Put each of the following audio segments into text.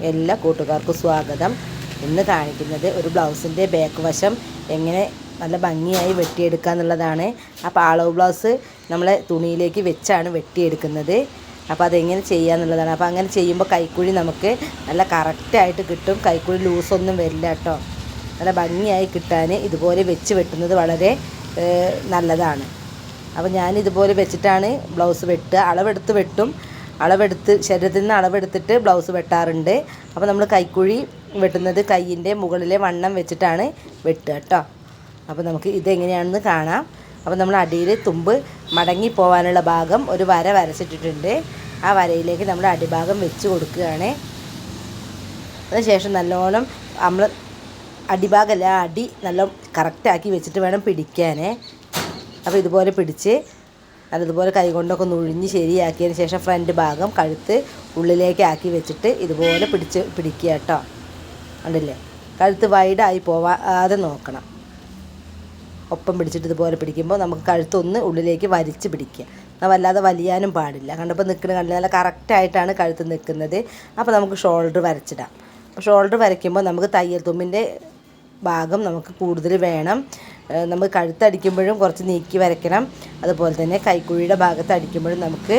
എല്ലാ കൂട്ടുകാർക്കും സ്വാഗതം. ഇന്ന് കാണിക്കുന്നത് ഒരു ബ്ലൗസിൻ്റെ ബാക്ക് വശം എങ്ങനെ നല്ല ഭംഗിയായി വെട്ടിയെടുക്കുക എന്നുള്ളതാണ്. അപ്പോൾ അളവ് ബ്ലൗസ് നമ്മൾ തുണിയിലേക്ക് വെച്ചാണ് വെട്ടിയെടുക്കുന്നത്. അപ്പോൾ അതെങ്ങനെ ചെയ്യുക എന്നുള്ളതാണ്. അപ്പോൾ അങ്ങനെ ചെയ്യുമ്പോൾ കൈക്കുഴി നമുക്ക് നല്ല കറക്റ്റായിട്ട് കിട്ടും. കൈക്കുഴി ലൂസൊന്നും വരില്ല കേട്ടോ. നല്ല ഭംഗിയായി കിട്ടാൻ ഇതുപോലെ വെച്ച് വെട്ടുന്നത് വളരെ നല്ലതാണ്. അപ്പോൾ ഞാനിതുപോലെ വെച്ചിട്ടാണ് ബ്ലൗസ് വെട്ടുക. അളവെടുത്ത് വെട്ടും. ശരീരത്തിൽ നിന്ന് അളവെടുത്തിട്ട് ബ്ലൗസ് വെട്ടാറുണ്ട്. അപ്പോൾ നമ്മൾ കൈക്കുഴി വെട്ടുന്നത് കയ്യിൻ്റെ മുകളിലെ വണ്ണം വെച്ചിട്ടാണ് വെട്ടുക കേട്ടോ. അപ്പോൾ നമുക്ക് ഇതെങ്ങനെയാണെന്ന് കാണാം. അപ്പോൾ നമ്മൾ അടിയിൽ തുമ്പ് മടങ്ങി പോകാനുള്ള ഭാഗം ഒരു വര വരച്ചിട്ടിട്ടുണ്ട്. ആ വരയിലേക്ക് നമ്മൾ അടിഭാഗം വെച്ച് കൊടുക്കുകയാണ്. അതിനുശേഷം നല്ലോണം നമ്മൾ അടിഭാഗമല്ല അടി നല്ല കറക്റ്റാക്കി വെച്ചിട്ട് വേണം പിടിക്കാൻ. അപ്പോൾ ഇതുപോലെ പിടിച്ച് നല്ലതുപോലെ കൈകൊണ്ടൊക്കെ ഒന്ന് ഉഴിഞ്ഞ് ശരിയാക്കിയതിന് ശേഷം ഫ്രണ്ട് ഭാഗം കഴുത്ത് ഉള്ളിലേക്ക് ആക്കി വെച്ചിട്ട് ഇതുപോലെ പിടിക്കുക കേട്ടോ. കണ്ടില്ലേ, കഴുത്ത് വൈഡായി പോവാതെ നോക്കണം. ഒപ്പം പിടിച്ചിട്ട് ഇതുപോലെ പിടിക്കുമ്പോൾ നമുക്ക് കഴുത്തൊന്ന് ഉള്ളിലേക്ക് വലിച്ച് പിടിക്കുക. വല്ലാതെ വലിയാനും പാടില്ല. കണ്ടപ്പോൾ കണ്ടില്ല, നല്ല കറക്റ്റായിട്ടാണ് കഴുത്ത് നിൽക്കുന്നത്. അപ്പോൾ നമുക്ക് ഷോൾഡർ വരച്ചിടാം. ഷോൾഡർ വരയ്ക്കുമ്പോൾ നമുക്ക് തയ്യൽ തുമ്പിൻ്റെ ഭാഗം നമുക്ക് കൂടുതൽ വേണം. നമുക്ക് കഴുത്തടിക്കുമ്പോഴും കുറച്ച് നീക്കി വരയ്ക്കണം. അതുപോലെ തന്നെ കൈക്കുഴിയുടെ ഭാഗത്ത് അടിക്കുമ്പോഴും നമുക്ക്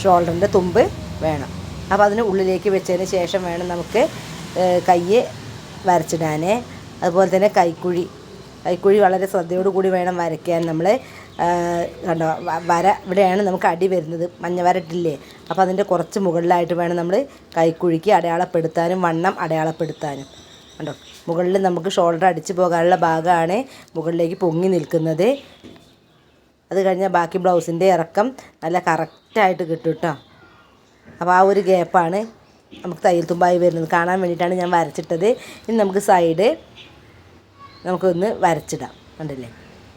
ഷോൾഡറിൻ്റെ തുമ്പ് വേണം. അപ്പോൾ അതിന് ഉള്ളിലേക്ക് വെച്ചതിന് ശേഷം വേണം നമുക്ക് കൈ വരച്ചിടാൻ. അതുപോലെ തന്നെ കൈക്കുഴി വളരെ ശ്രദ്ധയോടു കൂടി വേണം വരയ്ക്കാൻ. നമ്മൾ കണ്ടോ, വര ഇവിടെയാണ് നമുക്ക് അടി വരുന്നത്. മഞ്ഞ വര ഇട്ടില്ലേ, അപ്പോൾ അതിൻ്റെ കുറച്ച് മുകളിലായിട്ട് വേണം നമ്മൾ കൈക്കുഴിക്ക് അടയാളപ്പെടുത്താനും വണ്ണം അടയാളപ്പെടുത്താനും. കണ്ടോ, മുകളിൽ നമുക്ക് ഷോൾഡർ അടിച്ച് പോകാനുള്ള ഭാഗമാണ് മുകളിലേക്ക് പൊങ്ങി നിൽക്കുന്നത്. അത് കഴിഞ്ഞാൽ ബാക്കി ബ്ലൗസിൻ്റെ ഇറക്കം നല്ല കറക്റ്റായിട്ട് കിട്ടും കേട്ടോ. അപ്പോൾ ആ ഒരു ഗ്യാപ്പാണ് നമുക്ക് തയ്യൽ തുമ്പായി വരുന്നത്. കാണാൻ വേണ്ടിയിട്ടാണ് ഞാൻ വരച്ചിട്ടത്. ഇനി നമുക്ക് സൈഡ് നമുക്കൊന്ന് വരച്ചിടാം. കണ്ടില്ലേ,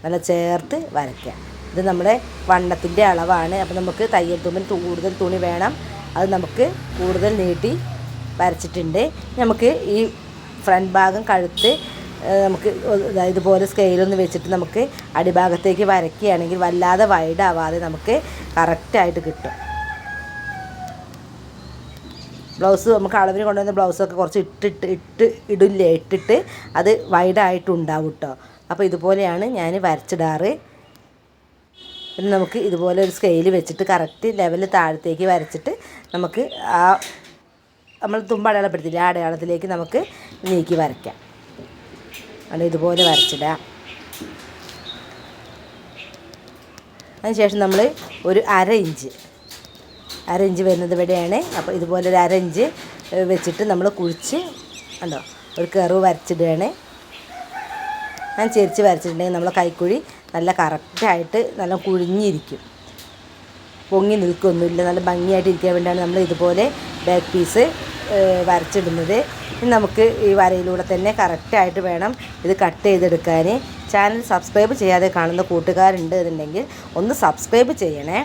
നല്ല ചേർത്ത് വരയ്ക്കാം. ഇത് നമ്മുടെ വണ്ണത്തിൻ്റെ അളവാണ്. അപ്പോൾ നമുക്ക് തയ്യൽ തുമ്പിന് കൂടുതൽ തുണി വേണം. അത് നമുക്ക് കൂടുതൽ നീട്ടി വരച്ചിട്ടുണ്ട്. നമുക്ക് ഈ ഫ്രണ്ട് ഭാഗം കഴുത്ത് നമുക്ക് ഇതുപോലെ സ്കെയിലൊന്ന് വെച്ചിട്ട് നമുക്ക് അടിഭാഗത്തേക്ക് വരയ്ക്കുകയാണെങ്കിൽ വല്ലാതെ വൈഡാവാതെ നമുക്ക് കറക്റ്റായിട്ട് കിട്ടും. ബ്ലൗസ് നമുക്ക് അളവിന് കൊണ്ടുവന്ന ബ്ലൗസൊക്കെ കുറച്ച് ഇട്ടിട്ട് അത് വൈഡായിട്ടുണ്ടാവും കേട്ടോ. അപ്പോൾ ഇതുപോലെയാണ് ഞാൻ വരച്ചിടാറ്. പിന്നെ നമുക്ക് ഇതുപോലെ ഒരു സ്കെയിൽ വെച്ചിട്ട് കറക്റ്റ് ലെവൽ താഴത്തേക്ക് വരച്ചിട്ട് നമുക്ക് ആ നമ്മൾ തുമ്പ് അടയാളപ്പെടുത്തില്ല, ആ അടയാളത്തിലേക്ക് നമുക്ക് നീക്കി വരയ്ക്കാം. അത് ഇതുപോലെ വരച്ചിടാം. അതിനുശേഷം നമ്മൾ ഒരു അര ഇഞ്ച് വരുന്നത് ഇവിടെയാണ്. അപ്പോൾ ഇതുപോലെ ഒരു അര ഇഞ്ച് വെച്ചിട്ട് നമ്മൾ കുഴിച്ച് കണ്ടോ ഒരു കർവ് വരച്ചിടുകയാണ്. ഞാൻ ചെരിച്ച് വരച്ചിട്ടുണ്ടെങ്കിൽ നമ്മളെ കൈക്കുഴി നല്ല കറക്റ്റായിട്ട് നല്ല കുഴിഞ്ഞിരിക്കും, പൊങ്ങി നിൽക്കൊന്നുമില്ല. നല്ല ഭംഗിയായിട്ട് ഇരിക്കാൻ വേണ്ടിയാണ് നമ്മൾ ഇതുപോലെ ബാക്ക് പീസ് വരച്ചിടുന്നത്. ഇനി നമുക്ക് ഈ വരയിലൂടെ തന്നെ കറക്റ്റായിട്ട് വേണം ഇത് കട്ട് ചെയ്തെടുക്കാൻ. ചാനൽ സബ്സ്ക്രൈബ് ചെയ്യാതെ കാണുന്ന കൂട്ടുകാരുണ്ട് എന്നുണ്ടെങ്കിൽ ഒന്ന് സബ്സ്ക്രൈബ് ചെയ്യണേ.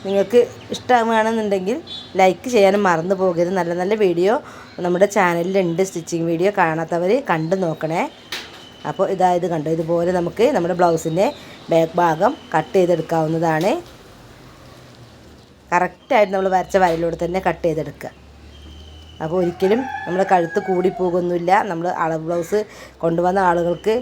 നിങ്ങൾക്ക് ഇഷ്ടമാണെന്നുണ്ടെങ്കിൽ ലൈക്ക് ചെയ്യാനും മറന്നു പോകരുത്. നല്ല നല്ല വീഡിയോ നമ്മുടെ ചാനലിലുണ്ട്. സ്റ്റിച്ചിങ് വീഡിയോ കാണാത്തവർ കണ്ടു നോക്കണേ. അപ്പോൾ ഇത് കണ്ടോ, ഇതുപോലെ നമുക്ക് നമ്മുടെ ബ്ലൗസിൻ്റെ ബാക്ക് ഭാഗം കട്ട് ചെയ്തെടുക്കാവുന്നതാണ്. കറക്റ്റായിട്ട് നമ്മൾ വരച്ച വരയിലൂടെ തന്നെ കട്ട് ചെയ്തെടുക്കുക. അപ്പോൾ ഒരിക്കലും നമ്മുടെ കഴുത്ത് കൂടിപ്പോകൊന്നുമില്ല. നമ്മൾ അളവ് ബ്ലൗസ് കൊണ്ടുവന്ന ആളുകൾക്ക്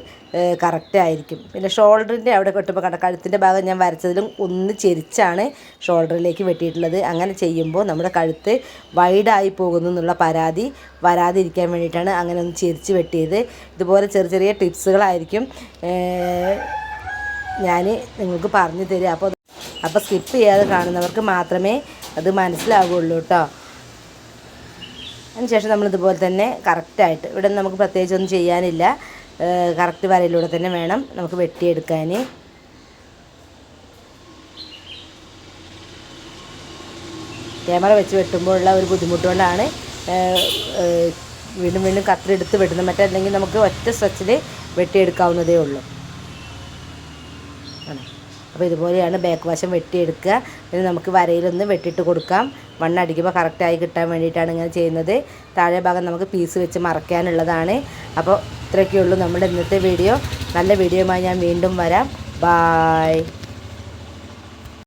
കറക്റ്റായിരിക്കും. പിന്നെ ഷോൾഡറിൻ്റെ അവിടെ കെട്ടുമ്പോൾ കഴുത്തിൻ്റെ ഭാഗം ഞാൻ വരച്ചതിലും ഒന്ന് ചെരിച്ചാണ് ഷോൾഡറിലേക്ക് വെട്ടിയിട്ടുള്ളത്. അങ്ങനെ ചെയ്യുമ്പോൾ നമ്മുടെ കഴുത്ത് വൈഡായി പോകുന്നു എന്നുള്ള പരാതി വരാതിരിക്കാൻ വേണ്ടിയിട്ടാണ് അങ്ങനെ ഒന്ന് ചെരിച്ച് വെട്ടിയത്. ഇതുപോലെ ചെറിയ ചെറിയ ടിപ്സുകളായിരിക്കും ഞാൻ നിങ്ങൾക്ക് പറഞ്ഞു തരിക. അപ്പോൾ സ്കിപ്പ് ചെയ്യാതെ കാണുന്നവർക്ക് മാത്രമേ അത് മനസ്സിലാവുകയുള്ളൂ കേട്ടോ. അതിനുശേഷം നമ്മളിതുപോലെ തന്നെ കറക്റ്റായിട്ട് ഇവിടെ നമുക്ക് പ്രത്യേകിച്ചൊന്നും ചെയ്യാനില്ല. കറക്റ്റ് വരയിലൂടെ തന്നെ വേണം നമുക്ക് വെട്ടിയെടുക്കാൻ. ക്യാമറ വെച്ച് വെട്ടുമ്പോഴുള്ള ഒരു ബുദ്ധിമുട്ട് കൊണ്ടാണ് വീണ്ടും കത്തിലെടുത്ത് വെട്ടുന്നത്. മറ്റല്ലെങ്കിൽ നമുക്ക് ഒറ്റ സ്ട്രെച്ചിൽ വെട്ടിയെടുക്കാവുന്നതേ ഉള്ളൂ. അപ്പോൾ ഇതുപോലെയാണ് ബാക്ക് വശം വെട്ടിയെടുക്കുക. ഇനി നമുക്ക് വരയിലൊന്ന് വെട്ടിയിട്ട് കൊടുക്കാം. മണ്ണടിക്കുമ്പോൾ കറക്റ്റായി കിട്ടാൻ വേണ്ടിയിട്ടാണ് ഇങ്ങനെ ചെയ്യുന്നത്. താഴെ ഭാഗം നമുക്ക് പീസ് വെച്ച് മറയ്ക്കാനുള്ളതാണ്. അപ്പോൾ ഇത്രയൊക്കെയുള്ളൂ നമ്മുടെ ഇന്നത്തെ വീഡിയോ. നല്ല വീഡിയോയുമായി ഞാൻ വീണ്ടും വരാം. ബായ്.